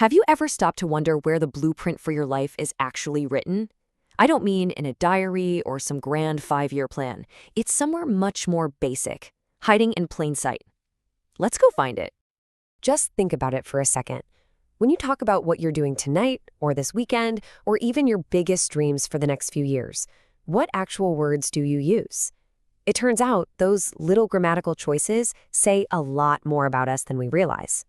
Have you ever stopped to wonder where the blueprint for your life is actually written? I don't mean in a diary or some grand 5-year plan. It's somewhere much more basic, hiding in plain sight. Let's go find it. Just think about it for a second. When you talk about what you're doing tonight or this weekend or even your biggest dreams for the next few years, what actual words do you use? It turns out those little grammatical choices say a lot more about us than we realize.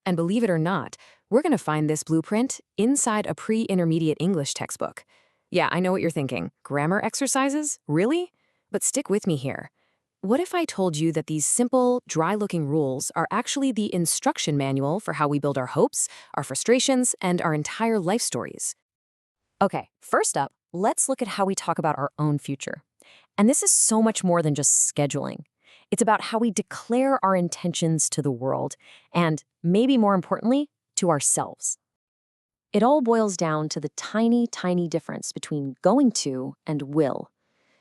And believe it or not, we're going to find this blueprint inside a pre-intermediate English textbook. Yeah, I know what you're thinking. Grammar exercises? Really? But stick with me here. What if I told you that these simple, dry-looking rules are actually the instruction manual for how we build our hopes, our frustrations, and our entire life stories? Okay, first up, let's look at how we talk about our own future. And this is so much more than just scheduling. It's about how we declare our intentions to the world, and maybe more importantly, to ourselves. It all boils down to the tiny, tiny difference between going to and will.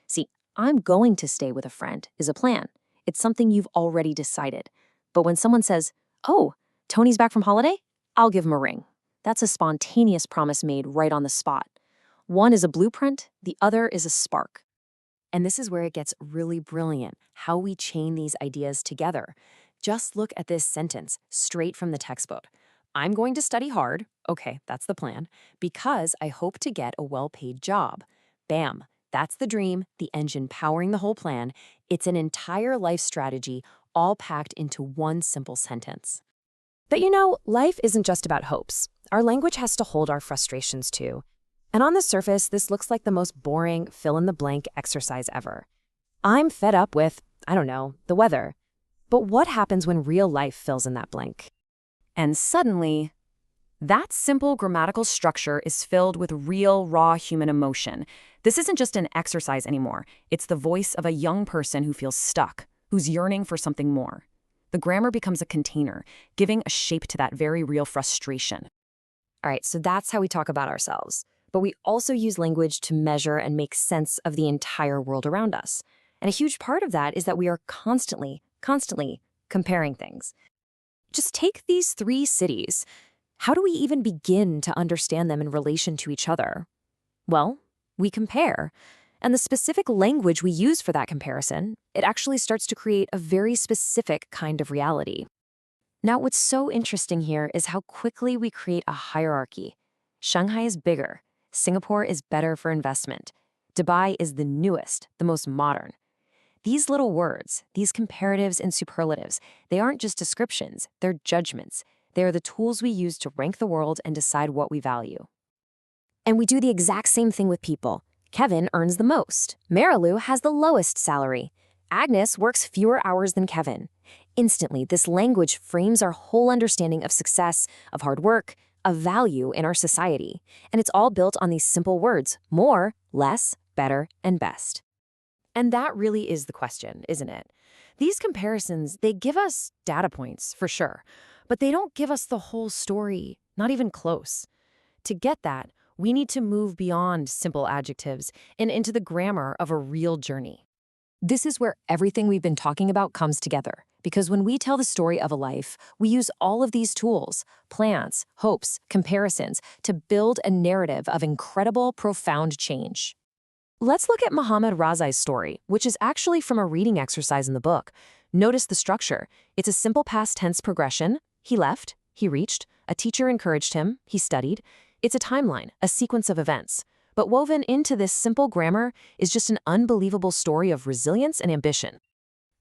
See, I'm going to stay with a friend is a plan. It's something you've already decided. But when someone says, "Oh, Tony's back from holiday," I'll give him a ring. That's a spontaneous promise made right on the spot. One is a blueprint, the other is a spark. And this is where it gets really brilliant, how we chain these ideas together. Just look at this sentence, straight from the textbook. I'm going to study hard, okay, that's the plan, because I hope to get a well-paid job. Bam, that's the dream, the engine powering the whole plan. It's an entire life strategy, all packed into one simple sentence. But life isn't just about hopes. Our language has to hold our frustrations too. And on the surface, this looks like the most boring fill-in-the-blank exercise ever. I'm fed up with, the weather. But what happens when real life fills in that blank? And suddenly, that simple grammatical structure is filled with real, raw human emotion. This isn't just an exercise anymore. It's the voice of a young person who feels stuck, who's yearning for something more. The grammar becomes a container, giving a shape to that very real frustration. All right, so that's how we talk about ourselves. But we also use language to measure and make sense of the entire world around us. And a huge part of that is that we are constantly comparing things. Just take these 3 cities. How do we even begin to understand them in relation to each other? Well, we compare. And the specific language we use for that comparison, it actually starts to create a very specific kind of reality. Now, what's so interesting here is how quickly we create a hierarchy. Shanghai is bigger. Singapore is better for investment. Dubai is the newest, the most modern. These little words, these comparatives and superlatives, they aren't just descriptions, they're judgments. They are the tools we use to rank the world and decide what we value. And we do the exact same thing with people. Kevin earns the most. Marilu has the lowest salary. Agnes works fewer hours than Kevin. Instantly, this language frames our whole understanding of success, of hard work, of value in our society. And it's all built on these simple words: more, less, better, and best. And that really is the question, isn't it? These comparisons, they give us data points, for sure, but they don't give us the whole story, not even close. To get that, we need to move beyond simple adjectives and into the grammar of a real journey. This is where everything we've been talking about comes together, because when we tell the story of a life, we use all of these tools, plans, hopes, comparisons, to build a narrative of incredible, profound change. Let's look at Mohammad Razai's story, which is actually from a reading exercise in the book. Notice the structure. It's a simple past tense progression. He left, he reached, a teacher encouraged him, he studied. It's a timeline, a sequence of events. But woven into this simple grammar is just an unbelievable story of resilience and ambition.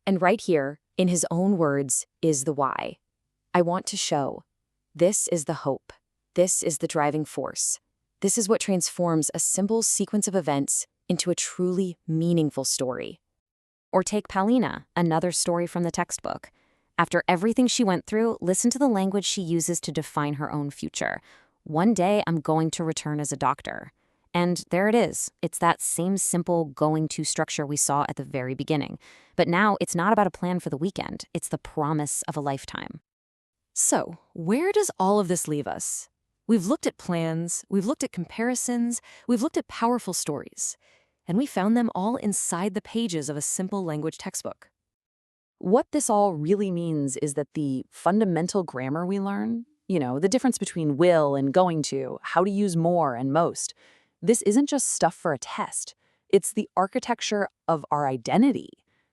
And right here, in his own words, is the why. I want to show. This is the hope. This is the driving force. This is what transforms a simple sequence of events into a truly meaningful story. Or take Paulina, another story from the textbook. After everything she went through, listen to the language she uses to define her own future. One day, I'm going to return as a doctor. And there it is. It's that same simple going to structure we saw at the very beginning. But now it's not about a plan for the weekend. It's the promise of a lifetime. So, where does all of this leave us? We've looked at plans, we've looked at comparisons, we've looked at powerful stories, and we found them all inside the pages of a simple language textbook. What this all really means is that the fundamental grammar we learn, The difference between will and going to, how to use more and most. This isn't just stuff for a test. It's the architecture of our identity.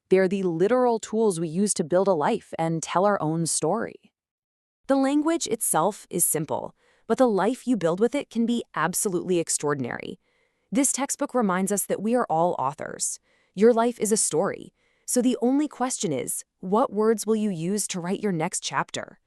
They're the literal tools we use to build a life and tell our own story. The language itself is simple, but the life you build with it can be absolutely extraordinary. This textbook reminds us that we are all authors. Your life is a story. So the only question is, what words will you use to write your next chapter?